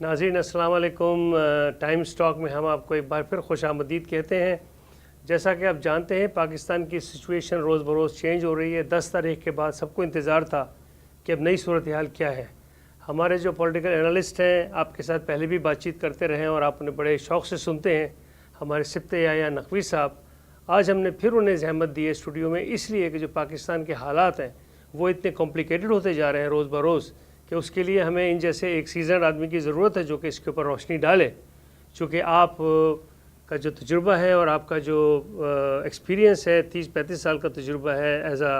ناظرین السلام علیکم۔ ٹائم سٹاک میں ہم آپ کو ایک بار پھر خوش آمدید کہتے ہیں۔ جیسا کہ آپ جانتے ہیں پاکستان کی سچویشن روز بروز چینج ہو رہی ہے۔ 10 تاریخ کے بعد سب کو انتظار تھا کہ اب نئی صورتحال کیا ہے۔ ہمارے جو پولیٹیکل انالسٹ ہیں آپ کے ساتھ پہلے بھی بات چیت کرتے رہے ہیں اور آپ انہیں بڑے شوق سے سنتے ہیں، ہمارے سبت یحییٰ نقوی صاحب، آج ہم نے پھر انہیں زحمت دی ہے اسٹوڈیو میں، اس لیے کہ جو پاکستان کے حالات ہیں وہ اتنے کمپلیکیٹڈ ہوتے جا رہے ہیں روز بروز کہ اس کے لیے ہمیں ان جیسے ایک سیزنڈ آدمی کی ضرورت ہے جو کہ اس کے اوپر روشنی ڈالے۔ چونکہ آپ کا جو تجربہ ہے اور آپ کا جو ایکسپیرینس ہے، 30-35 سال کا تجربہ ہے ایز اے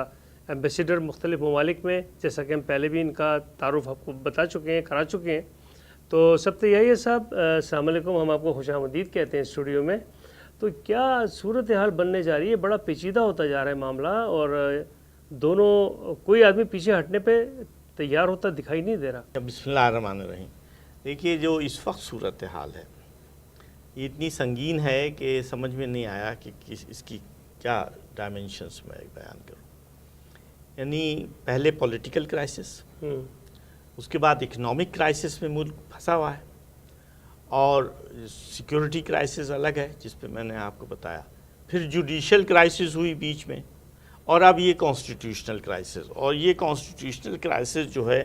ایمبیسیڈر مختلف ممالک میں، جیسا کہ ہم پہلے بھی ان کا تعارف آپ کو بتا چکے ہیں، کرا چکے ہیں۔ تو سبت یحییٰ صاحب السلام علیکم، ہم آپ کو خوش آمدید کہتے ہیں اسٹوڈیو میں۔ تو کیا صورتحال بننے جا رہی ہے؟ بڑا پیچیدہ ہوتا جا رہا ہے معاملہ، اور دونوں کوئی آدمی پیچھے ہٹنے پہ تیار ہوتا دکھائی نہیں دے رہا۔ بسم اللہ الرحمن الرحیم۔ دیکھیے جو اس وقت صورتحال ہے یہ اتنی سنگین ہے کہ سمجھ میں نہیں آیا کہ اس کی کیا ڈائمینشنز میں بیان کروں۔ یعنی پہلے پولیٹیکل کرائسس، اس کے بعد اکنامک کرائسس میں ملک پھنسا ہوا ہے، اور سیکیورٹی کرائسس الگ ہے جس پہ میں نے آپ کو بتایا، پھر جوڈیشل کرائسس ہوئی بیچ میں، اور اب یہ کانسٹیٹیوشنل کرائسس۔ اور یہ کانسٹیٹیوشنل کرائسس جو ہے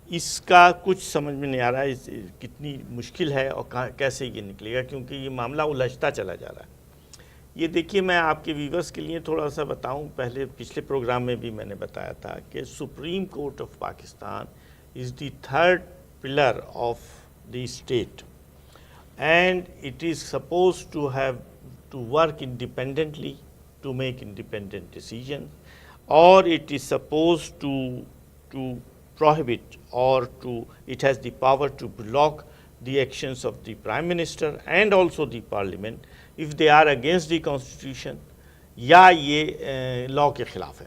اس کا کچھ سمجھ میں نہیں آ رہا ہے کتنی مشکل ہے اور کیسے یہ نکلے گا، کیونکہ یہ معاملہ الجھتا چلا جا رہا ہے۔ یہ دیکھیے میں آپ کے ویورز کے لیے تھوڑا سا بتاؤں، پچھلے پروگرام میں بھی میں نے بتایا تھا کہ Supreme Court of Pakistan is the third pillar of the state, and it is suppose to have to work independently to make independent decisions, or it is supposed to prohibit or it has the power to block the actions of the Prime Minister and also the Parliament if they are against the Constitution یا یہ law کے خلاف ہے۔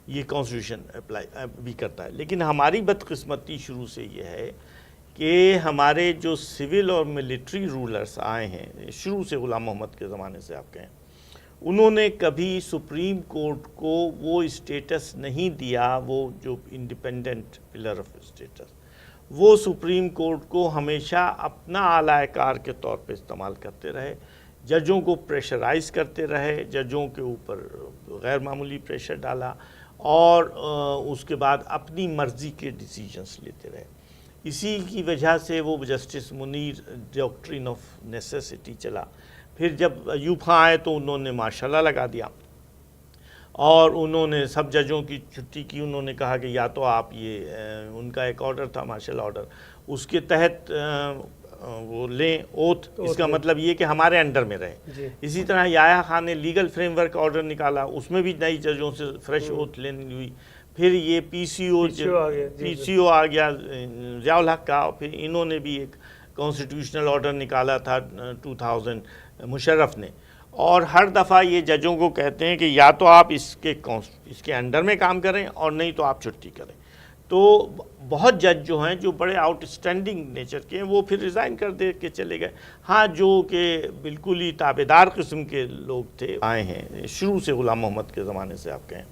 یہ constitution apply بھی کرتا ہے، لیکن ہماری بدقسمتی شروع سے یہ ہے کہ ہمارے جو سول اور ملٹری رولرز آئے ہیں شروع سے، غلام محمد کے زمانے سے آپ کہیں، انہوں نے کبھی سپریم کورٹ کو وہ اسٹیٹس نہیں دیا، وہ جو انڈیپینڈنٹ پلر آف اسٹیٹس، وہ سپریم کورٹ کو ہمیشہ اپنا اعلیٰ کار کے طور پہ استعمال کرتے رہے، ججوں کو پریشرائز کرتے رہے، ججوں کے اوپر غیر معمولی پریشر ڈالا، اور اس کے بعد اپنی مرضی کے ڈیسیجنز لیتے رہے۔ اسی کی وجہ سے وہ justice Munir doctrine of necessity چلا۔ پھر جب ایوب خان آئے تو انہوں نے مارشل لا لگا دیا، اور انہوں نے سب ججوں کی چھٹی کی۔ انہوں نے کہا کہ یا تو آپ یہ ان کا ایک آرڈر تھا مارشل آرڈر، اس کے تحت وہ لیں اوتھ، اس کا مطلب یہ کہ ہمارے انڈر میں رہے۔ اسی طرح یحییٰ خان نے لیگل فریم ورک آرڈر نکالا، اس میں بھی نئی ججوں سے فریش اوتھ لینی ہوئی۔ پھر یہ پی سی او آ گیا ضیاء الحق کا، پھر انہوں نے بھی ایک کانسٹیٹیوشنل آرڈر نکالا تھا 2000 مشرف نے، اور ہر دفعہ یہ ججوں کو کہتے ہیں کہ یا تو آپ اس کے انڈر میں کام کریں اور نہیں تو آپ چھٹی کریں۔ تو بہت جج جو ہیں جو بڑے آؤٹ اسٹینڈنگ نیچر کے ہیں وہ پھر ریزائن کر دے کے چلے گئے۔ ہاں جو کہ بالکل ہی تابعدار قسم کے لوگ تھے آئے ہیں شروع سے، غلام محمد کے زمانے سے آپ کہیں،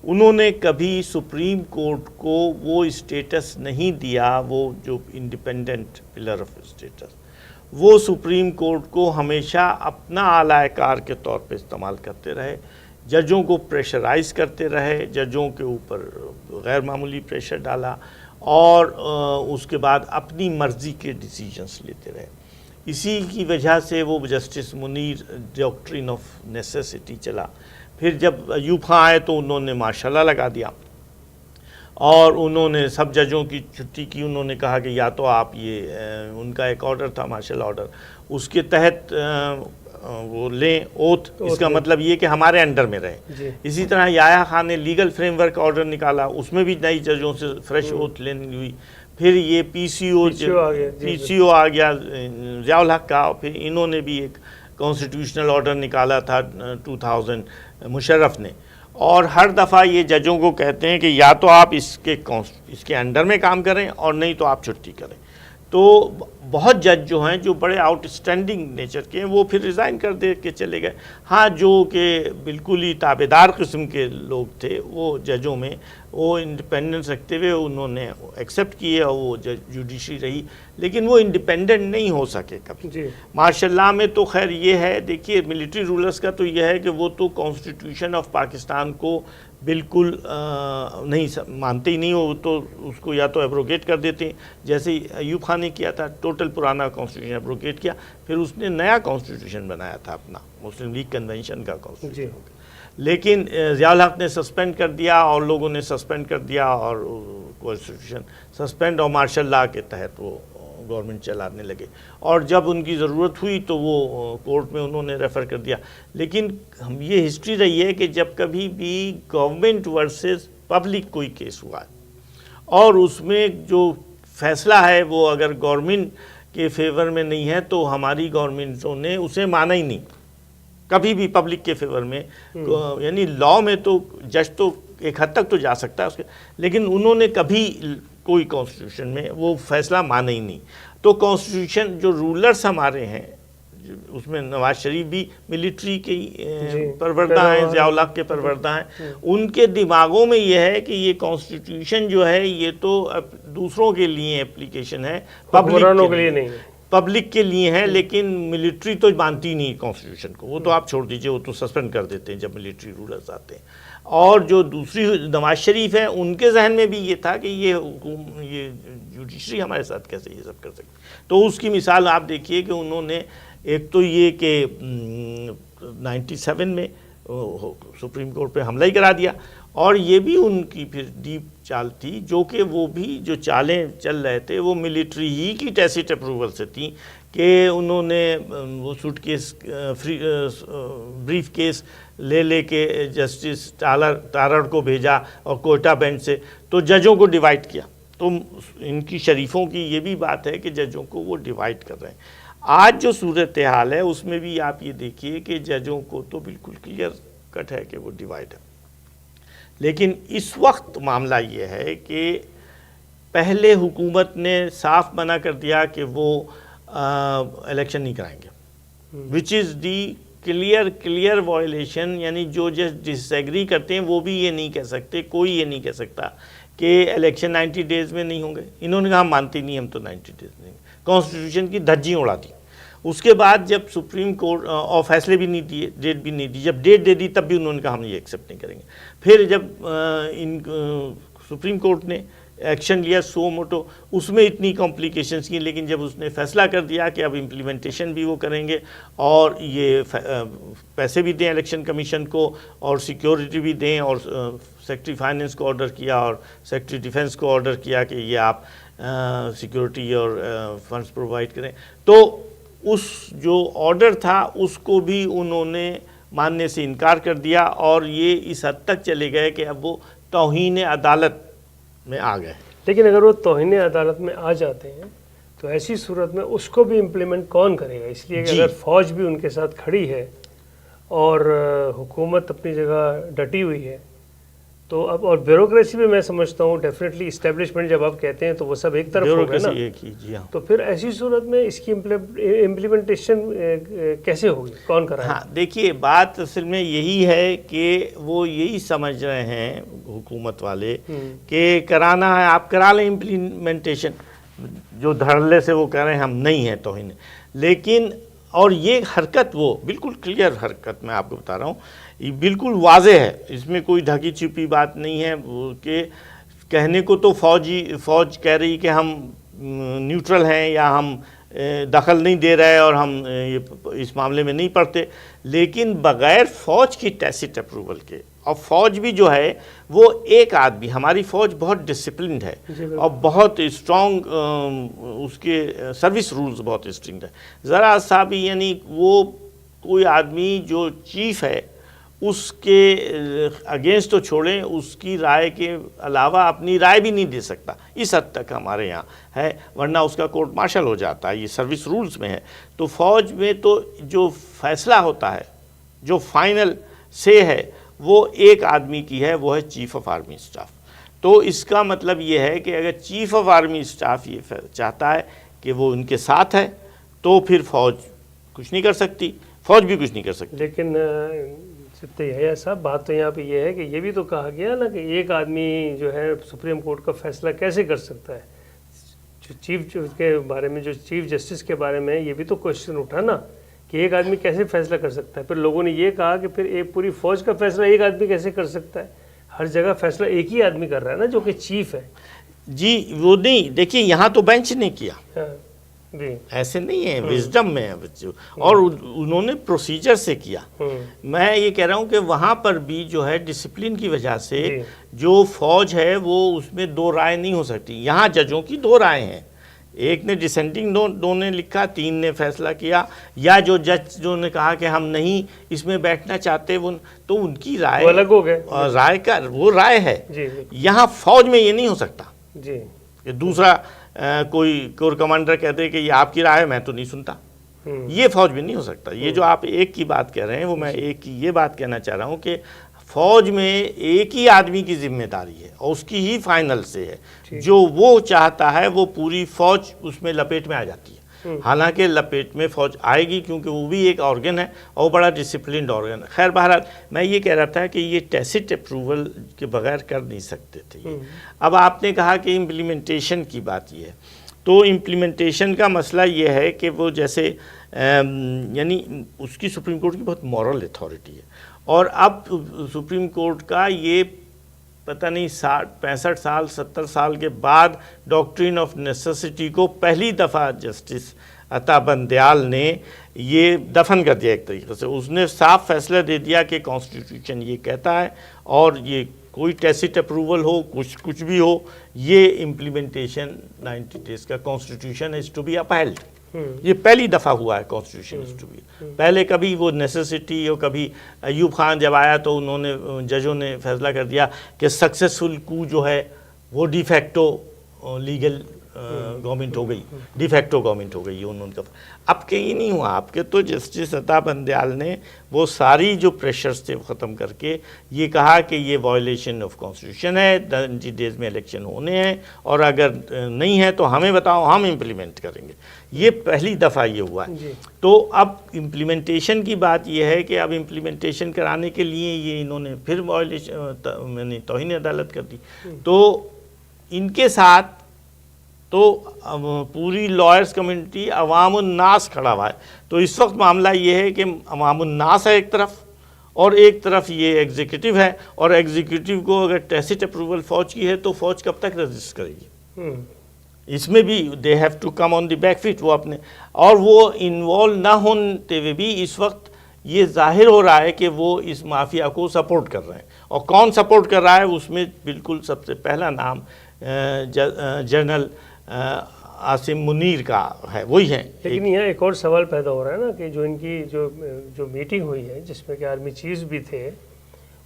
انہوں نے کبھی سپریم کورٹ کو وہ اسٹیٹس نہیں دیا، وہ جو انڈیپینڈنٹ پلر آف اسٹیٹس، وہ سپریم کورٹ کو ہمیشہ اپنا اعلیٰ کار کے طور پہ استعمال کرتے رہے، ججوں کو پریشرائز کرتے رہے، ججوں کے اوپر غیر معمولی پریشر ڈالا، اور اس کے بعد اپنی مرضی کے ڈیسیجنز لیتے رہے۔ اسی کی وجہ سے وہ justice Munir doctrine of necessity چلا۔ پھر جب ایوب خان آئے تو انہوں نے مارشل لا لگا دیا، اور انہوں نے سب ججوں کی چھٹی کی۔ انہوں نے کہا کہ یا تو آپ یہ ان کا ایک آرڈر تھا مارشل آرڈر، اس کے تحت وہ لیں اوتھ، اس کا مطلب یہ کہ ہمارے انڈر میں رہے۔ اسی طرح یحییٰ خان نے لیگل فریم ورک آرڈر نکالا، اس میں بھی نئی ججوں سے فریش اوتھ لینی ہوئی۔ پھر یہ پی سی او آ گیا ضیاء الحق کا، پھر انہوں نے بھی ایک کانسٹیٹیوشنل آرڈر نکالا تھا 2000 مشرف نے، اور ہر دفعہ یہ ججوں کو کہتے ہیں کہ یا تو آپ اس کے انڈر میں کام کریں اور نہیں تو آپ چھٹی کریں۔ تو بہت جج جو ہیں جو بڑے آؤٹ اسٹینڈنگ نیچر کے ہیں وہ پھر ریزائن کر دے کے چلے گئے. ہاں جو کہ بالکل ہی تابع دار قسم کے لوگ تھے وہ ججوں میں وہ انڈیپینڈنس رکھتے ہوئے انہوں نے ایکسیپٹ کیے اور وہ جوڈیشری رہی, لیکن وہ انڈیپینڈنٹ نہیں ہو سکے کبھی. جی ماشاء اللہ میں تو خیر یہ ہے, دیکھیے ملٹری رولرز کا تو یہ ہے کہ وہ تو کانسٹیٹیوشن آف پاکستان کو بالکل نہیں مانتے ہی نہیں, وہ تو اس کو یا تو ایبروگیٹ کر دیتے ہیں, جیسے ایوب خان نے کیا تھا, ٹوٹل پرانا کانسٹیٹیوشن ایبروگیٹ کیا, پھر اس نے نیا کانسٹیٹیوشن بنایا تھا اپنا مسلم لیگ کنونشن کا کانسٹیٹیوشن, لیکن ضیاء الحق نے سسپینڈ کر دیا اور لوگوں نے سسپینڈ کر دیا اور کانسٹیٹیوشن سسپینڈ, اور مارشل لاء کے تحت وہ گورنمنٹ چلانے لگے, اور جب ان کی ضرورت ہوئی تو وہ کورٹ میں انہوں نے ریفر کر دیا. لیکن ہم یہ ہسٹری رہی ہے کہ جب کبھی بھی گورنمنٹ ورسز پبلک کوئی کیس ہوا ہے اور اس میں جو فیصلہ ہے وہ اگر گورنمنٹ کے فیور میں نہیں ہے تو ہماری گورنمنٹوں نے اسے مانا ہی نہیں کبھی بھی پبلک کے فیور میں. یعنی لاء میں تو جج تو ایک حد تک تو جا سکتا ہے اس کے, لیکن انہوں نے کبھی کوئی کانسٹیٹیوشن میں وہ فیصلہ مانا ہی نہیں. تو کانسٹیٹیوشن جو رولرز ہمارے ہیں اس میں نواز شریف بھی ملٹری کے پروردہ ہیں, ضیاء الحق کے پروردہ ہیں, ان کے دماغوں میں یہ ہے کہ یہ کانسٹیٹیوشن جو ہے یہ تو دوسروں کے لیے اپلیکیشن ہے, حکمرانوں کے لیے نہیں, پبلک کے لیے ہے, لیکن ملٹری تو مانتی نہیں کانسٹیٹیوشن کو, وہ تو آپ چھوڑ دیجئے, وہ تو سسپینڈ کر دیتے ہیں جب ملٹری رولرز آتے ہیں. اور جو دوسری نواز شریف ہیں ان کے ذہن میں بھی یہ تھا کہ یہ جوڈیشری ہمارے ساتھ کیسے یہ سب کر سکتی. تو اس کی مثال آپ دیکھیے کہ انہوں نے ایک تو یہ کہ 97 میں سپریم کورٹ پہ حملہ ہی کرا دیا, اور یہ بھی ان کی پھر ڈیپ چال تھی, جو کہ وہ بھی جو چالیں چل رہے تھے وہ ملٹری ہی کی ٹیسٹ اپروول سے تھیں, کہ انہوں نے وہ سوٹ کیس بریف کیس لے کے جسٹس تارڑ کو بھیجا اور کوئٹہ بینچ سے, تو ججوں کو ڈیوائڈ کیا. تو ان کی شریفوں کی یہ بھی بات ہے کہ ججوں کو وہ ڈیوائڈ کر رہے ہیں. آج جو صورتحال ہے اس میں بھی آپ یہ دیکھیے کہ ججوں کو تو بالکل کلیئر کٹ ہے کہ وہ ڈیوائڈ ہے, لیکن اس وقت معاملہ یہ ہے کہ پہلے حکومت نے صاف منع کر دیا کہ وہ الیکشن نہیں کرائیں گے, وچ از دی کلیئر وائلیشن. یعنی جو جج ڈس ایگری کرتے ہیں وہ بھی یہ نہیں کہہ سکتے, کوئی یہ نہیں کہہ سکتا کہ الیکشن 90 ڈیز میں نہیں ہوں گے. انہوں نے کہا ہم مانتے نہیں, ہم تو 90 ڈیز نہیں, کانسٹیٹیوشن کی دھجیاں اڑا دی. اس کے بعد جب سپریم کورٹ اور فیصلے بھی نہیں دیے, ڈیٹ بھی نہیں دی, جب ڈیٹ دے دی تب بھی انہوں نے کہا ہم یہ ایکسیپٹ نہیں کریں گے. پھر جب سپریم کورٹ نے ایکشن لیا سو موٹو, اس میں اتنی کمپلیکیشنز کی, لیکن جب اس نے فیصلہ کر دیا کہ اب امپلیمنٹیشن بھی وہ کریں گے اور یہ پیسے بھی دیں الیکشن کمیشن کو اور سیکیورٹی بھی دیں, اور سیکرٹری فائننس کو آرڈر کیا اور سیکرٹری ڈیفنس کو آرڈر کیا کہ یہ آپ سیکیورٹی اور فنڈز پرووائڈ کریں, تو اس جو آرڈر تھا اس کو بھی انہوں نے ماننے سے انکار کر دیا, اور یہ اس حد تک چلے گئے کہ اب وہ توہین عدالت میں آ گئے. لیکن اگر وہ توہین عدالت میں آ جاتے ہیں تو ایسی صورت میں اس کو بھی امپلیمنٹ کون کرے گا؟ اس لیے کہ اگر فوج بھی ان کے ساتھ کھڑی ہے اور حکومت اپنی جگہ ڈٹی ہوئی ہے تو اب, اور بیوروکریسی بھی میں سمجھتا ہوں ڈیفینیٹلی اسٹیبلشمنٹ جب آپ کہتے ہیں تو وہ سب ایک طرف ہوگا نا, جی ہاں. تو پھر ایسی صورت میں اس کی امپلیمنٹیشن کیسے ہوگی, کون کرائے؟ ہاں دیکھیے بات اصل میں یہی ہے کہ وہ یہی سمجھ رہے ہیں حکومت والے کہ کرانا ہے آپ کرا لیں امپلیمنٹیشن, جو دھڑلے سے وہ کہہ رہے ہیں ہم نہیں ہیں توہین. لیکن اور یہ حرکت وہ بالکل کلیئر حرکت میں آپ کو بتا رہا ہوں, یہ بالکل واضح ہے, اس میں کوئی ڈھکی چھپی بات نہیں ہے. کہ کہنے کو تو فوج کہہ رہی کہ ہم نیوٹرل ہیں یا ہم دخل نہیں دے رہے اور ہم اس معاملے میں نہیں پڑتے, لیکن بغیر فوج کی ٹیسٹ اپروول کے, اور فوج بھی جو ہے وہ ایک آدمی, ہماری فوج بہت ڈسپلنڈ ہے اور بہت اسٹرانگ, اس کے سروس رولز بہت اسٹرنگ ہے. ذرا سا بھی یعنی وہ کوئی آدمی جو چیف ہے اس کے اگینسٹ تو چھوڑیں, اس کی رائے کے علاوہ اپنی رائے بھی نہیں دے سکتا. اس حد تک ہمارے یہاں ہے, ورنہ اس کا کورٹ مارشل ہو جاتا ہے, یہ سروس رولز میں ہے. تو فوج میں تو جو فیصلہ ہوتا ہے, جو فائنل سے ہے, وہ ایک آدمی کی ہے, وہ ہے چیف آف آرمی اسٹاف. تو اس کا مطلب یہ ہے کہ اگر چیف آف آرمی اسٹاف یہ چاہتا ہے کہ وہ ان کے ساتھ ہے تو پھر فوج کچھ نہیں کر سکتی، فوج بھی کچھ نہیں کر سکتی. لیکن یحییٰ صاحب بات تو یہاں پہ یہ ہے کہ یہ بھی تو کہا گیا نا کہ ایک آدمی جو ہے سپریم کورٹ کا فیصلہ کیسے کر سکتا ہے. چیف کے بارے میں، جو چیف جسٹس کے بارے میں، یہ بھی تو کوشچن اٹھا نا کہ ایک آدمی کیسے فیصلہ کر سکتا ہے. پھر لوگوں نے یہ کہا کہ پھر ایک پوری فوج کا فیصلہ ایک آدمی کیسے کر سکتا ہے. ہر جگہ فیصلہ ایک ہی آدمی کر رہا ہے نا، جو کہ چیف ہے. جی وہ نہیں، دیکھیے یہاں تو بینچ نے کیا، جی ایسے نہیں ہے، وزڈم میں ہے بچوں، اور انہوں نے پروسیجر سے کیا. میں یہ کہہ رہا ہوں کہ وہاں پر بھی جو ہے ڈسپلن کی وجہ سے جو فوج ہے وہ اس میں دو رائے نہیں ہو سکتی. یہاں ججوں کی دو رائے ہیں، ایک نے ڈسینٹنگ دو نے لکھا، 3 نے فیصلہ کیا، یا جو جج جو نے کہا کہ ہم نہیں اس میں بیٹھنا چاہتے، وہ تو ان کی رائے الگ ہو گئے، رائے کا وہ رائے ہے. جی یہاں فوج میں یہ نہیں ہو سکتا جی کہ دوسرا کوئی کور کمانڈر کہتے کہ یہ آپ کی رائے ہے، میں تو نہیں سنتا. یہ فوج میں نہیں ہو سکتا. یہ جو آپ ایک کی بات کہہ رہے ہیں وہ میں ایک کی یہ بات کہنا چاہ رہا ہوں کہ فوج میں ایک ہی آدمی کی ذمہ داری ہے اور اس کی ہی فائنل سے ہے. جو وہ چاہتا ہے وہ پوری فوج اس میں لپیٹ میں آ جاتی ہے. حالانکہ لپیٹ میں فوج آئے گی کیونکہ وہ بھی ایک آرگن ہے اور بڑا ڈسپلنڈ آرگن ہے. خیر بہرحال میں یہ کہہ رہا تھا کہ یہ ٹیسٹ اپروول کے بغیر کر نہیں سکتے تھے. اب آپ نے کہا کہ امپلیمنٹیشن کی بات یہ ہے، تو امپلیمنٹیشن کا مسئلہ یہ ہے کہ وہ جیسے یعنی اس کی سپریم کورٹ کی بہت مورل اتھارٹی ہے، اور اب سپریم کورٹ کا یہ پتہ نہیں 65 سال 70 سال کے بعد ڈاکٹرین آف نیسیسٹی کو پہلی دفعہ جسٹس عطا بندیال نے یہ دفن کر دیا. ایک طریقے سے اس نے صاف فیصلہ دے دیا کہ کانسٹیٹیوشن یہ کہتا ہے، اور یہ کوئی ٹیسٹ اپروول ہو کچھ بھی ہو، یہ امپلیمنٹیشن 90 days کا کانسٹیٹیوشن از ٹو بی اپہیلڈ. یہ پہلی دفعہ ہوا ہے کانسٹیٹیوشن از ٹو بی. پہلے کبھی وہ نیسیسٹی، اور کبھی ایوب خان جب آیا تو انہوں نے ججوں نے فیصلہ کر دیا کہ سکسیسفل کو جو ہے وہ ڈی فیکٹو لیگل گورنمنٹ ہو گئی، ڈی فیکٹو گورنمنٹ ہو گئی انہوں کا. اب کہ یہ نہیں ہوا، اب کہ تو جسٹس عطا بندیال نے وہ ساری جو پریشرز تھے وہ ختم کر کے یہ کہا کہ یہ وائلیشن آف کانسٹیٹیوشن ہے، 90 days میں الیکشن ہونے ہیں، اور اگر نہیں ہے تو ہمیں بتاؤ، ہم امپلیمنٹ کریں گے. یہ پہلی دفعہ یہ ہوا ہے. تو اب امپلیمنٹیشن کی بات یہ ہے کہ اب امپلیمنٹیشن کرانے کے لیے یہ انہوں نے پھر وائلیشن یعنی توہین عدالت کر دی. تو ان کے ساتھ تو پوری لائرز کمیونٹی عوام الناس کھڑا ہوا ہے. تو اس وقت معاملہ یہ ہے کہ عوام الناس ہے ایک طرف، اور ایک طرف یہ ایگزیکٹو ہے، اور ایگزیکٹو کو اگر ٹیسٹ اپروول فوج کی ہے تو فوج کب تک رجسٹ کرے گی. اس میں بھی they have to come on the back foot. وہ اپنے اور وہ انوالو نہ ہوتے ہوئے بھی اس وقت یہ ظاہر ہو رہا ہے کہ وہ اس مافیا کو سپورٹ کر رہے ہیں. اور کون سپورٹ کر رہا ہے اس میں بالکل سب سے پہلا نام جنرل عاصم منیر کا ہے، وہی ہیں. لیکن یہاں ایک اور سوال پیدا ہو رہا ہے نا کہ جو ان کی جو میٹنگ ہوئی ہے جس میں کہ آرمی چیفز بھی تھے،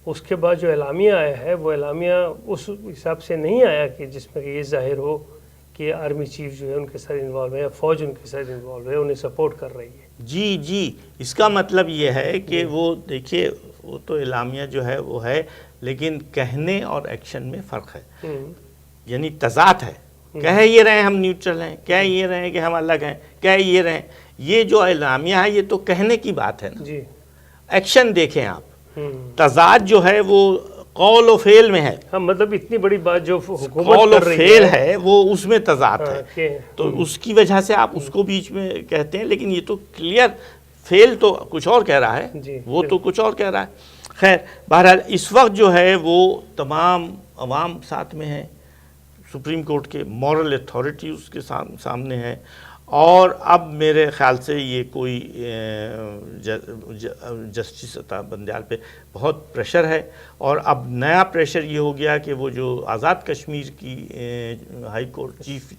اس کے بعد جو اعلامیہ آیا ہے وہ اعلامیہ اس حساب سے نہیں آیا کہ جس میں کہ یہ ظاہر ہو کہ آرمی چیف جو ہے ان کے ساتھ انوالو ہے یا فوج ان کے ساتھ انوالو ہے، انہیں سپورٹ کر رہی ہے. جی اس کا مطلب یہ ہے کہ وہ دیکھیے وہ تو اعلامیہ جو ہے وہ ہے، لیکن کہنے اور ایکشن میں فرق ہے، یعنی تضاد ہے. کہہ یہ رہے ہیں ہم نیوٹرل ہیں، کہہ یہ رہے ہیں کہ ہم الگ ہیں، کہہ یہ رہے ہیں. یہ جو اعلامیہ ہے یہ تو کہنے کی بات ہے نا. ایکشن دیکھیں آپ، تضاد جو ہے وہ قول و فعل میں ہے. ہاں مطلب اتنی بڑی بات جو حکومت قول و کر رہی فعل ہے وہ اس میں تضاد ہے، تو کہ اس کی وجہ سے آپ اس کو بیچ میں کہتے ہیں. لیکن یہ تو کلیئر فعل تو کچھ اور کہہ رہا ہے، وہ تو کچھ اور کہہ رہا ہے. خیر بہرحال اس وقت جو ہے وہ تمام عوام ساتھ میں ہے، سپریم کورٹ کے مورل اتھارٹی اس کے سامنے ہے. اور اب میرے خیال سے یہ کوئی جسٹس عطا بندیال پہ بہت پریشر ہے. اور اب نیا پریشر یہ ہو گیا کہ وہ جو آزاد کشمیر کی high court chief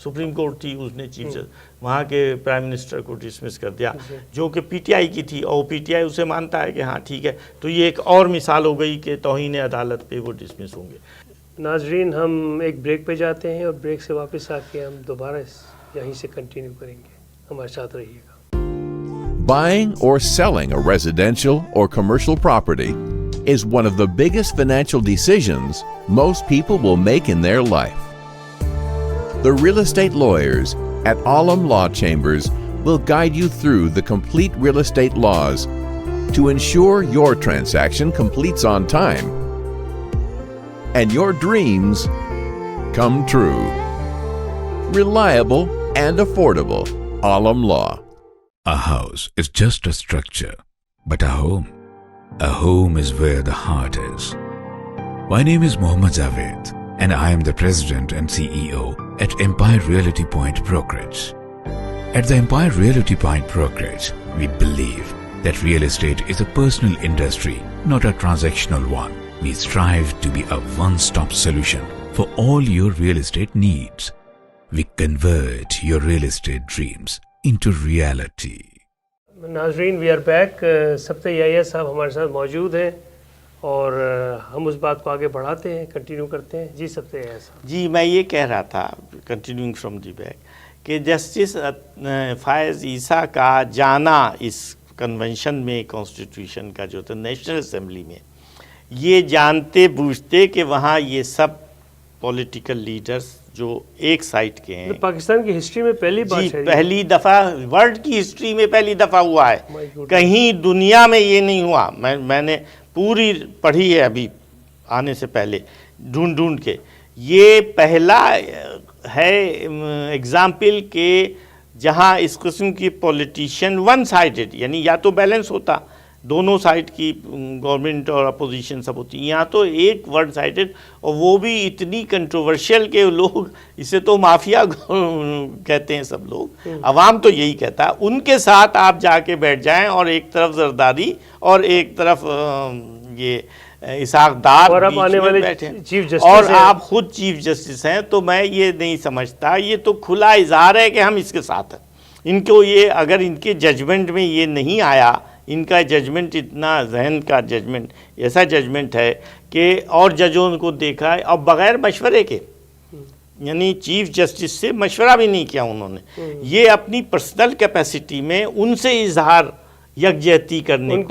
supreme court تھی، اس نے چیف وہاں کے پرائم منسٹر کو ڈسمس کر دیا، جو کہ پی ٹی آئی کی تھی، اور پی ٹی آئی اسے مانتا ہے کہ ہاں ٹھیک ہے. تو یہ ایک اور مثال ہو گئی کہ توہین عدالت پہ وہ ڈسمس ہوں گے. ناظرین ہم ایک بریک پہ جاتے ہیں اور بریک سے واپس آ کے ہم دوبارہ یہیں سے کنٹینیو کریں گے. ہمارے ساتھ رہیے گا. Buying or selling a residential or commercial property is one of the biggest financial decisions most people will make in their life. The real estate lawyers at Alam Law Chambers will guide you through the complete real estate laws to ensure your transaction completes on time and your dreams come true. Reliable and affordable. Alam Law. A house is just a structure, but a home is where the heart is. My name is Mohammad Javed, and I am the President and CEO at Empire Realty Point Brokerage. At the Empire Realty Point Brokerage, we believe that real estate is a personal industry, not a transactional one. We strive to be a one-stop solution for all your real estate needs. We convert your real estate dreams into reality. ناظرین we are back. سبت یحییٰ صاحب ہمارے ساتھ موجود ہیں اور ہم اس بات کو آگے بڑھاتے ہیں, کنٹینیو کرتے ہیں. جی سبت یحییٰ صاحب. جی میں یہ کہہ رہا تھا کنٹینیوئنگ فرام دی بیک کہ جسٹس فائز عیسیٰ کا جانا اس کنونشن میں, کانسٹیٹیوشن کا جو تھا نیشنل اسمبلی میں, یہ جانتے بوجھتے کہ وہاں یہ سب پولیٹیکل لیڈرز جو ایک سائٹ کے ہیں. پاکستان کی ہسٹری میں پہلی بار ہے, پہلی دفعہ ورلڈ کی ہسٹری میں پہلی دفعہ ہوا ہے, کہیں دنیا میں یہ نہیں ہوا. میں نے پوری پڑھی ہے ابھی آنے سے پہلے ڈھونڈ کے. یہ پہلا ہے ایگزامپل کہ جہاں اس قسم کی پولیٹیشین ون سائڈڈ, یعنی یا تو بیلنس ہوتا, دونوں سائڈ کی گورنمنٹ اور اپوزیشن سب ہوتی, یہاں تو ایک ون سائڈڈ, اور وہ بھی اتنی کنٹروورشل کہ لوگ اسے تو مافیا کہتے ہیں سب لوگ, عوام تو یہی کہتا ہے. ان کے ساتھ آپ جا کے بیٹھ جائیں اور ایک طرف زرداری اور ایک طرف یہ اسحاق ڈار بیچ میں بیٹھے, اور آپ خود چیف جسٹس ہیں, تو میں یہ نہیں سمجھتا, یہ تو کھلا اظہار ہے کہ ہم اس کے ساتھ ہیں. ان کو یہ اگر ان کے ججمنٹ میں یہ نہیں آیا, ان کا ججمنٹ اتنا ذہن کا ججمنٹ ایسا ججمنٹ ہے کہ اور ججوں کو دیکھا ہے اور بغیر مشورے کے, یعنی چیف جسٹس سے مشورہ بھی نہیں کیا انہوں نے, یہ اپنی پرسنل کیپیسٹی میں ان سے اظہار یکجہتی کرنے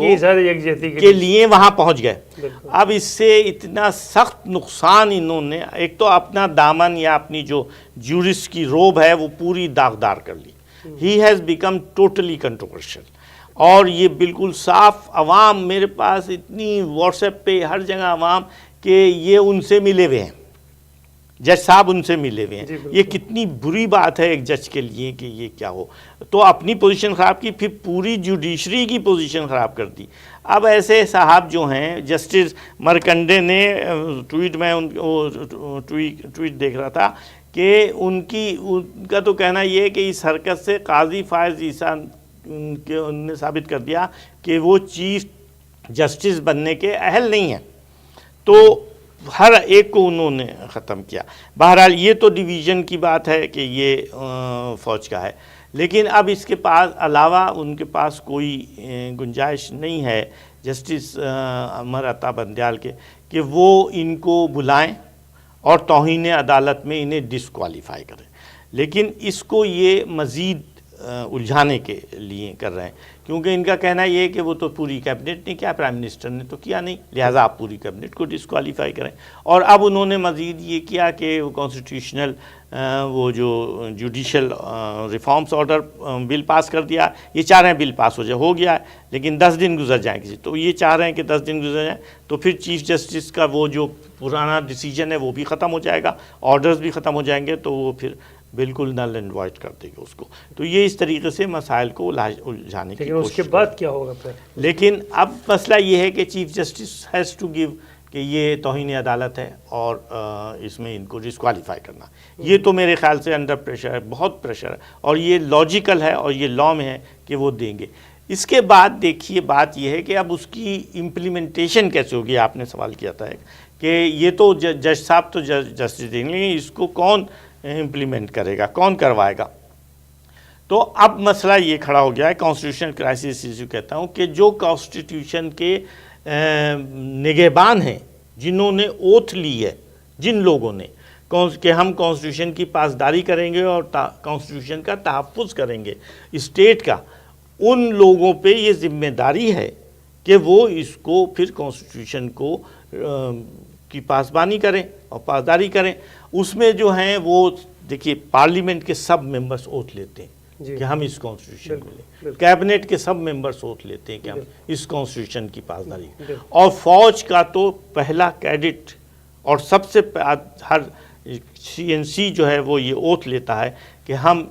کے لیے وہاں پہنچ گئے. اب اس سے اتنا سخت نقصان انہوں نے, ایک تو اپنا دامن یا اپنی جو جورس کی روب ہے وہ پوری داغدار کر لی. He has become totally controversial, اور یہ بالکل صاف. عوام میرے پاس اتنی واٹس ایپ پہ ہر جگہ عوام کہ یہ ان سے ملے ہوئے ہیں, جج صاحب ان سے ملے ہوئے ہیں. یہ کتنی بری بات ہے ایک جج کے لیے کہ یہ کیا ہو. تو اپنی پوزیشن خراب کی, پھر پوری جوڈیشری کی پوزیشن خراب کر دی. اب ایسے صاحب جو ہیں, جسٹس مرکنڈے نے ٹویٹ, میں ان ٹویٹ دیکھ رہا تھا کہ ان کا تو کہنا یہ ہے کہ اس حرکت سے قاضی فائز عیسیٰ کہ ان نے ثابت کر دیا کہ وہ چیف جسٹس بننے کے اہل نہیں ہیں, تو ہر ایک کو انہوں نے ختم کیا. بہرحال یہ تو ڈویژن کی بات ہے کہ یہ فوج کا ہے, لیکن اب اس کے پاس علاوہ ان کے پاس کوئی گنجائش نہیں ہے جسٹس امر عطا بندیال کے کہ وہ ان کو بلائیں اور توہین عدالت میں انہیں ڈسکوالیفائی کریں. لیکن اس کو یہ مزید الجھانے کے لیے کر رہے ہیں, کیونکہ ان کا کہنا یہ ہے کہ وہ تو پوری کیبنٹ نے کیا, پرائم منسٹر نے تو کیا نہیں, لہٰذا آپ پوری کیبنٹ کو ڈسکوالیفائی کریں. اور اب انہوں نے مزید یہ کیا کہ وہ کانسٹیٹیوشنل وہ جو جوڈیشل ریفارمز آرڈر بل پاس کر دیا. یہ چاہ رہے ہیں بل پاس ہو گیا ہے, لیکن 10 دن گزر جائیں کسی, تو یہ چاہ رہے ہیں کہ 10 دن گزر جائیں تو پھر چیف جسٹس کا وہ جو پرانا ڈیسیجن ہے وہ بھی ختم ہو جائے گا, آرڈرز بھی ختم ہو جائیں گے, تو وہ پھر بالکل نل اینڈ وائڈ کر دے گا اس کو. تو یہ اس طریقے سے مسائل کو الجھانے کی کوشش. اس کے بعد کیا ہوگا پھر؟ لیکن اب مسئلہ یہ ہے کہ chief justice has to give کہ یہ توہین عدالت ہے اور اس میں ان کو ڈسکوالیفائی کرنا. یہ تو میرے خیال سے انڈر پریشر ہے, بہت پریشر ہے, اور یہ لاجیکل ہے اور یہ لا میں ہے کہ وہ دیں گے. اس کے بعد دیکھیے بات یہ ہے کہ اب اس کی امپلیمنٹیشن کیسے ہوگی. آپ نے سوال کیا تھا کہ یہ تو جج صاحب تو جسٹس دیں گے, اس کو کون امپلیمنٹ کرے گا, کون کروائے گا. تو اب مسئلہ یہ کھڑا ہو گیا ہے, کانسٹیٹیوشنل کرائسس ایشو کہتا ہوں, کہ جو کانسٹیٹیوشن کے نگہبان ہیں, جنہوں نے اوتھ لی ہے, جن لوگوں نے کہ ہم کانسٹیٹیوشن کی پاسداری کریں گے اور کانسٹیٹیوشن کا تحفظ کریں گے اسٹیٹ کا, ان لوگوں پہ یہ ذمہ داری ہے کہ وہ اس کو پھر کانسٹیٹیوشن کو کی پاسبانی کریں اور پاسداری کریں. اس میں جو ہیں وہ دیکھیے پارلیمنٹ کے سب ممبرس اوتھ لیتے ہیں جی کہ ہم اس کانسٹیٹیوشن کو لیں، بالکل۔ کیبنٹ کے سب ممبرس اوتھ لیتے ہیں کہ ہم اس کانسٹیٹیوشن کی پاسداری بالکل۔ اور فوج کا تو پہلا کیڈٹ اور سب سے ہر CNC جو ہے وہ یہ اوتھ لیتا ہے کہ ہم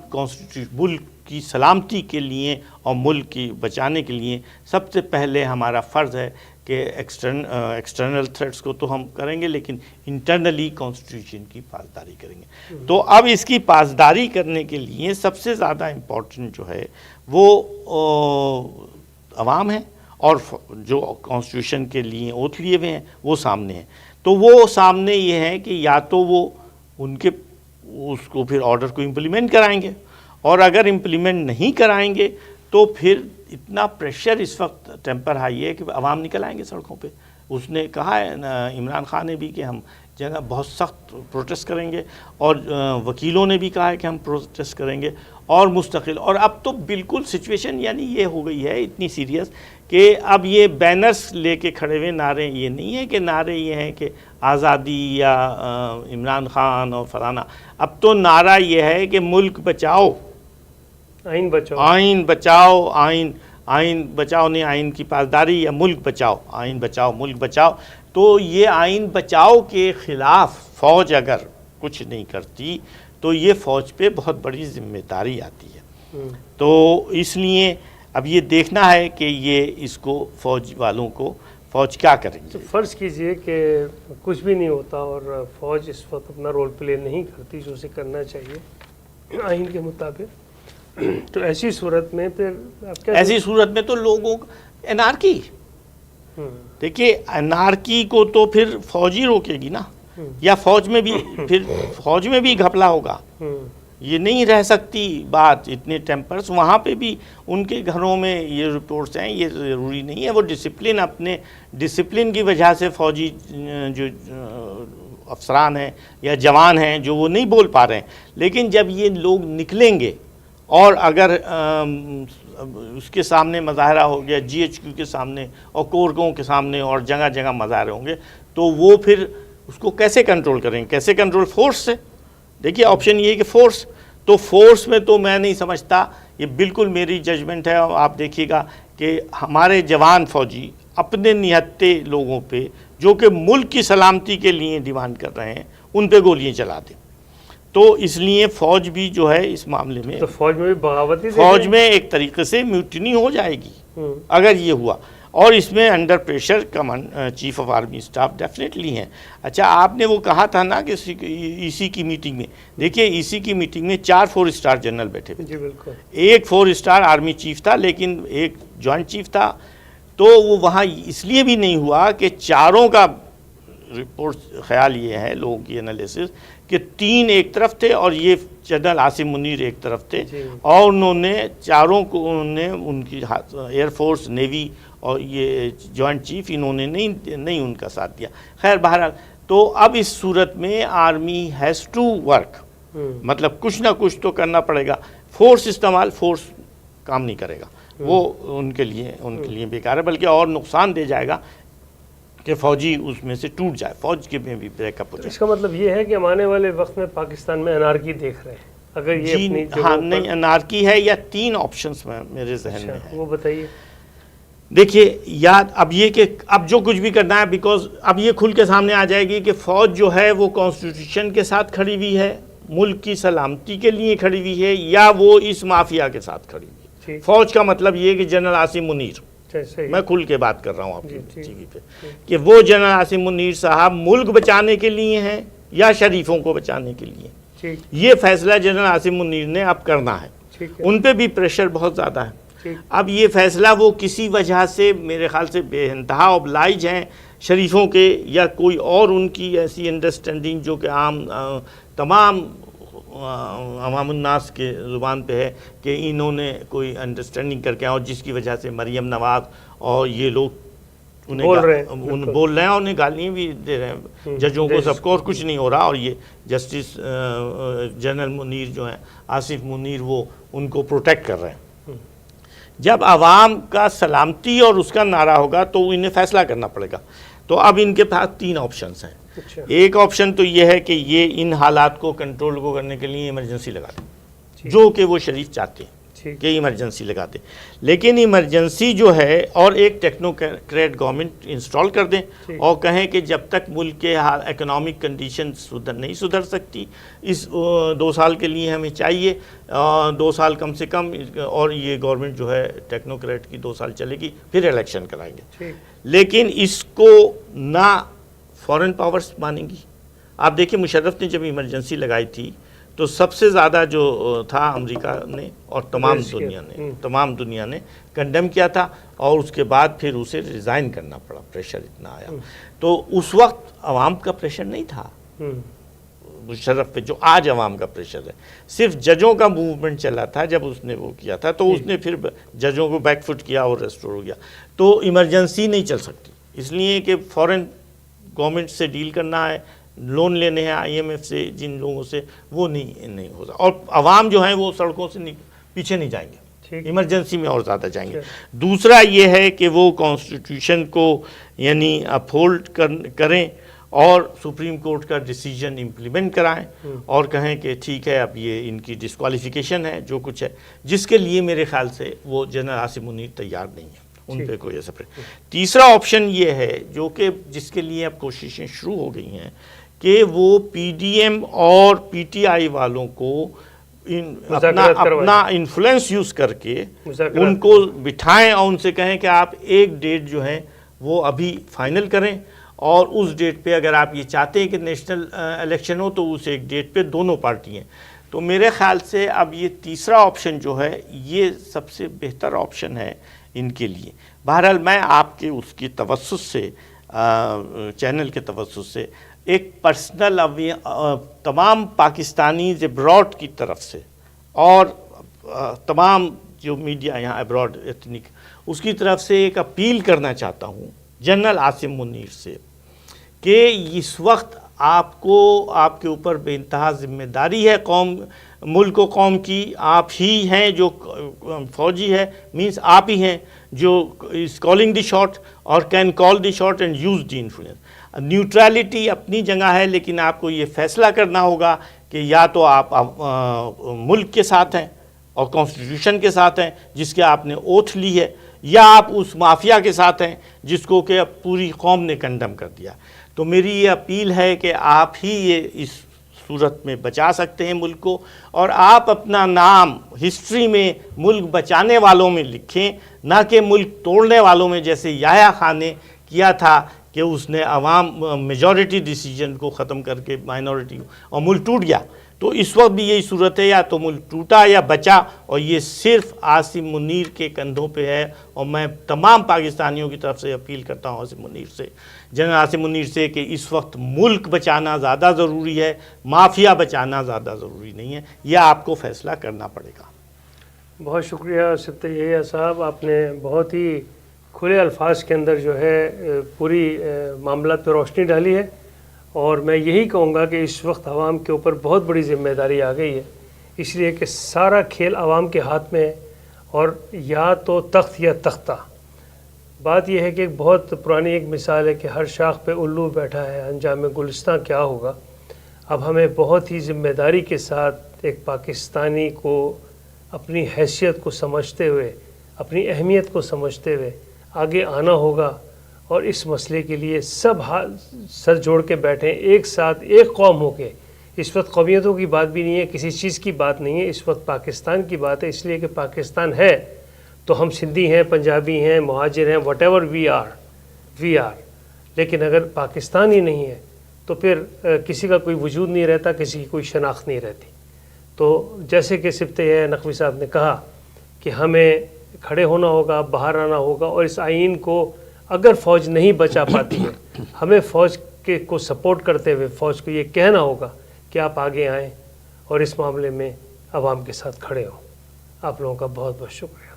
ملک کی سلامتی کے لیے اور ملک کی بچانے کے لیے سب سے پہلے ہمارا فرض ہے کہ ایکسٹرنل تھریٹس کو تو ہم کریں گے لیکن انٹرنلی کانسٹیٹیوشن کی پاسداری کریں گے۔ تو اب اس کی پاسداری کرنے کے لیے سب سے زیادہ امپورٹنٹ جو ہے وہ عوام ہے، اور جو کانسٹیٹیوشن کے لیے اوتھ لیے ہوئے ہیں وہ سامنے ہیں۔ تو وہ سامنے یہ ہے کہ یا تو وہ ان کے اس کو پھر آرڈر کو امپلیمنٹ کرائیں گے، اور اگر امپلیمنٹ نہیں کرائیں گے تو پھر اتنا پریشر اس وقت ٹیمپر ہائی ہے کہ عوام نکل آئیں گے سڑکوں پہ۔ اس نے کہا ہے عمران خان نے بھی کہ ہم جگہ بہت سخت پروٹیسٹ کریں گے، اور وکیلوں نے بھی کہا ہے کہ ہم پروٹیسٹ کریں گے اور مستقل۔ اور اب تو بالکل سچویشن یعنی یہ ہو گئی ہے اتنی سیریس کہ اب یہ بینرز لے کے کھڑے ہوئے نعرے یہ نہیں ہے کہ نعرے یہ ہیں کہ آزادی یا عمران خان اور فلانا، اب تو نعرہ یہ ہے کہ ملک بچاؤ، آئین بچاؤ، آئین بچاؤ، آئین بچاؤ نہیں آئین کی پاسداری، یا ملک بچاؤ، آئین بچاؤ ملک بچاؤ۔ تو یہ آئین بچاؤ کے خلاف فوج اگر کچھ نہیں کرتی تو یہ فوج پہ بہت بڑی ذمہ داری آتی ہے۔ تو اس لیے اب یہ دیکھنا ہے کہ یہ اس کو فوج والوں کو فوج کیا کریں گے۔ تو فرض کیجئے کہ کچھ بھی نہیں ہوتا اور فوج اس وقت اپنا رول پلے نہیں کرتی جو اسے کرنا چاہیے آئین کے مطابق، تو ایسی صورت میں پھر آپ کیا؟ ایسی صورت میں تو لوگوں کو انارکی، دیکھیے انارکی کو تو پھر فوج ہی روکے گی نا، یا فوج میں بھی پھر فوج میں بھی گھپلا ہوگا، یہ نہیں رہ سکتی بات۔ اتنے ٹیمپرز وہاں پہ بھی ان کے گھروں میں یہ رپورٹس ہیں، یہ ضروری نہیں ہے وہ ڈسپلن، اپنے ڈسپلن کی وجہ سے فوجی جو افسران ہیں یا جوان ہیں جو وہ نہیں بول پا رہے ہیں، لیکن جب یہ لوگ نکلیں گے اور اگر اس کے سامنے مظاہرہ ہو گیا GHQ کے سامنے اور کورگوں کے سامنے اور جگہ جگہ مظاہرے ہوں گے تو وہ پھر اس کو کیسے کنٹرول کریں گے؟ کیسے کنٹرول؟ فورس سے۔ دیکھیے آپشن یہ ہے کہ فورس، تو فورس میں تو میں نہیں سمجھتا، یہ بالکل میری ججمنٹ ہے، اور آپ دیکھیے گا کہ ہمارے جوان فوجی اپنے نہتے لوگوں پہ جو کہ ملک کی سلامتی کے لیے ڈیمانڈ کر رہے ہیں ان پہ گولیاں چلا دیں۔ تو اس لیے فوج بھی جو ہے اس معاملے میں، تو فوج میں بھی بغاوت، فوج میں ایک طریقے سے میوٹنی ہو جائے گی اگر یہ ہوا، اور اس میں under pressure chief of army staff definitely ہیں۔ اچھا آپ نے وہ کہا تھا نا کہ EC کی میٹنگ میں، دیکھیے EC کی میٹنگ میں 4 4 اسٹار جنرل بیٹھے ہوئے، جی بالکل، ایک 4 اسٹار آرمی چیف تھا لیکن ایک جوائنٹ چیف تھا، تو وہ وہاں اس لیے بھی نہیں ہوا کہ چاروں کا رپورٹ خیال یہ ہے لوگوں کی انالیسس کہ 3 ایک طرف تھے اور یہ جنرل عاصم منیر ایک طرف تھے، اور انہوں نے چاروں کو ان کی ایئر فورس، نیوی اور یہ جوائنٹ چیف انہوں نے نہیں ان کا ساتھ دیا۔ خیر بہرحال تو اب اس صورت میں آرمی ہیز ٹو ورک، مطلب کچھ نہ کچھ تو کرنا پڑے گا۔ فورس استعمال، فورس کام نہیں کرے گا، وہ ان کے لیے بیکار ہے، بلکہ اور نقصان دے جائے گا کہ فوجی اس میں سے ٹوٹ جائے، فوج کے میں بھی بریک اپ ہو جائے۔ اس کا مطلب یہ ہے کہ ہم آنے والے وقت میں پاکستان میں انارکی دیکھ رہے ہیں اگر یہ اپنی ہاں نہیں انارکی ہے، یا 3 آپشنز میں میرے ذہن میں ہے۔ وہ بتائیے۔ دیکھیے یاد اب یہ کہ اب جو کچھ بھی کرنا ہے، بیکاز اب یہ کھل کے سامنے آ جائے گی کہ فوج جو ہے وہ کانسٹیٹیوشن کے ساتھ کھڑی ہوئی ہے، ملک کی سلامتی کے لیے کھڑی ہوئی ہے، یا وہ اس مافیا کے ساتھ کھڑی ہوئی ہے۔ فوج کا مطلب یہ کہ جنرل عاصم منیر، میں کھل کے بات کر رہا ہوں آپ کی ٹی وی پہ، کہ وہ جنرل عاصم منیر صاحب ملک بچانے کے لیے ہیں یا شریفوں کو بچانے کے لیے، یہ فیصلہ جنرل عاصم منیر نے اب کرنا ہے۔ ان پہ بھی پریشر بہت زیادہ ہے۔ اب یہ فیصلہ وہ کسی وجہ سے میرے خیال سے بے انتہا اوبلائج ہیں شریفوں کے، یا کوئی اور ان کی ایسی انڈرسٹینڈنگ جو کہ عام تمام عوام الناس کے زبان پہ ہے کہ انہوں نے کوئی انڈرسٹینڈنگ کر کے، اور جس کی وجہ سے مریم نواز اور یہ لوگ بول رہے ہیں اور انہیں گالیاں بھی دے رہے ہیں ججوں کو، سب کو، اور کچھ نہیں ہو رہا، اور یہ جسٹس جنرل منیر جو ہیں، آصف منیر، وہ ان کو پروٹیکٹ کر رہے ہیں۔ جب عوام کا سلامتی اور اس کا نعرہ ہوگا تو انہیں فیصلہ کرنا پڑے گا۔ تو اب ان کے پاس 3 آپشنز ہیں۔ اچھا ایک آپشن تو یہ ہے کہ یہ ان حالات کو کنٹرول کو کرنے کے لیے ایمرجنسی لگا دیں، جو کہ وہ شریف چاہتے ہیں کہ ایمرجنسی لگا دیں، لیکن ایمرجنسی جو ہے اور ایک ٹیکنوکریٹ گورنمنٹ انسٹال کر دیں اور کہیں کہ جب تک ملک کے اکنامک کنڈیشن نہیں سدھر سکتی، اس 2 سال کے لیے ہمیں چاہیے 2 سال کم سے کم، اور یہ گورنمنٹ جو ہے ٹیکنوکریٹ کی 2 سال چلے گی، پھر الیکشن کرائیں گے۔ لیکن اس کو نہ فورن پاورز مانیں گی۔ آپ دیکھیں مشرف نے جب ایمرجنسی لگائی تھی تو سب سے زیادہ جو تھا امریکہ نے اور تمام دنیا نے کنڈم کیا تھا، اور اس کے بعد پھر اسے ریزائن کرنا پڑا، پریشر اتنا آیا۔ تو اس وقت عوام کا پریشر نہیں تھا مشرف پہ جو آج عوام کا پریشر ہے، صرف ججوں کا موومنٹ چلا تھا جب اس نے وہ کیا تھا، تو اس نے پھر ججوں کو بیک فٹ کیا اور ریسٹور ہو گیا۔ تو ایمرجنسی نہیں چل سکتی، اس لیے کہ فورن گورنمنٹ سے ڈیل کرنا ہے، لون لینے ہیں IMF سے، جن لوگوں سے، وہ نہیں ہو سکتا، اور عوام جو ہیں وہ سڑکوں سے پیچھے نہیں جائیں گے، ایمرجنسی میں اور زیادہ جائیں گے۔ دوسرا یہ ہے کہ وہ کانسٹیٹیوشن کو یعنی اپہولڈ کریں اور سپریم کورٹ کا ڈیسیجن امپلیمنٹ کرائیں اور کہیں کہ ٹھیک ہے اب یہ ان کی ڈسکوالیفیکیشن ہے جو کچھ ہے، جس کے لیے میرے خیال سے وہ جنرل عاصم منیر تیار نہیں ہے، ان پہ کوئی ایسا۔ تیسرا آپشن یہ ہے جو کہ جس کے لیے اب کوششیں شروع ہو گئی ہیں کہ وہ PDM اور PTI والوں کو اپنا انفلوئنس یوز کر کے ان کو بٹھائیں اور ان سے کہیں کہ آپ ایک ڈیٹ جو ہے وہ ابھی فائنل کریں، اور اس ڈیٹ پہ اگر آپ یہ چاہتے ہیں کہ نیشنل الیکشن ہو تو اس ایک ڈیٹ پہ دونوں پارٹی ہیں۔ تو میرے خیال سے اب یہ تیسرا آپشن جو ہے یہ سب سے بہتر آپشن ہے ان کے لیے۔ بہرحال میں آپ کے اس کی توسط سے، چینل کے توسط سے، ایک پرسنل تمام پاکستانیز ابراڈ کی طرف سے اور تمام جو میڈیا یہاں ابراڈ ایتھنک، اس کی طرف سے ایک اپیل کرنا چاہتا ہوں جنرل عاصم منیر سے کہ اس وقت آپ کے اوپر بے انتہا ذمہ داری ہے ملک و قوم کی۔ آپ ہی ہیں جو فوجی ہے، مینس آپ ہی ہیں جو از کالنگ دی شاٹ اور can call the shot and use the influence. Neutrality اپنی جگہ ہے، لیکن آپ کو یہ فیصلہ کرنا ہوگا کہ یا تو آپ ملک کے ساتھ ہیں اور کانسٹیٹیوشن کے ساتھ ہیں جس کے آپ نے اوتھ لی ہے، یا آپ اس مافیا کے ساتھ ہیں جس کو کہ اب پوری قوم نے کنڈم کر دیا۔ تو میری یہ اپیل ہے کہ آپ ہی یہ اس صورت میں بچا سکتے ہیں ملک کو، اور آپ اپنا نام ہسٹری میں ملک بچانے والوں میں لکھیں، نہ کہ ملک توڑنے والوں میں، جیسے یحییٰ خان نے کیا تھا کہ اس نے عوام میجورٹی ڈیسیجن کو ختم کر کے مائنورٹی اور ملک ٹوٹ گیا۔ تو اس وقت بھی یہی صورت ہے، یا تو ملک ٹوٹا یا بچا، اور یہ صرف عاصم منیر کے کندھوں پہ ہے۔ اور میں تمام پاکستانیوں کی طرف سے اپیل کرتا ہوں عاصم منیر سے، جنرل عاصم منیر سے، کہ اس وقت ملک بچانا زیادہ ضروری ہے، مافیا بچانا زیادہ ضروری نہیں ہے۔ یہ آپ کو فیصلہ کرنا پڑے گا۔ بہت شکریہ سبت یحییٰ صاحب، آپ نے بہت ہی کھلے الفاظ کے اندر جو ہے پوری معاملات پہ روشنی ڈالی ہے، اور میں یہی کہوں گا کہ اس وقت عوام کے اوپر بہت بڑی ذمہ داری آ گئی ہے، اس لیے کہ سارا کھیل عوام کے ہاتھ میں ہے، اور یا تو تخت یا تختہ۔ بات یہ ہے کہ ایک بہت پرانی ایک مثال ہے کہ ہر شاخ پہ الو بیٹھا ہے، انجام گلستاں کیا ہوگا۔ اب ہمیں بہت ہی ذمہ داری کے ساتھ ایک پاکستانی کو اپنی حیثیت کو سمجھتے ہوئے، اپنی اہمیت کو سمجھتے ہوئے آگے آنا ہوگا، اور اس مسئلے کے لیے سب سر جوڑ کے بیٹھیں ایک ساتھ، ایک قوم ہو کے۔ اس وقت قومیتوں کی بات بھی نہیں ہے، کسی چیز کی بات نہیں ہے، اس وقت پاکستان کی بات ہے، اس لیے کہ پاکستان ہے تو ہم سندھی ہیں، پنجابی ہیں، مہاجر ہیں، وٹ ایور وی آر، لیکن اگر پاکستان ہی نہیں ہے تو پھر کسی کا کوئی وجود نہیں رہتا، کسی کی کوئی شناخت نہیں رہتی۔ تو جیسے کہ سبت یحییٰ نقوی صاحب نے کہا کہ ہمیں کھڑے ہونا ہوگا، باہر آنا ہوگا، اور اس آئین کو اگر فوج نہیں بچا پاتی ہے، ہمیں فوج کو سپورٹ کرتے ہوئے فوج کو یہ کہنا ہوگا کہ آپ آگے آئیں اور اس معاملے میں عوام کے ساتھ کھڑے ہوں۔ آپ لوگوں کا بہت بہت شکریہ۔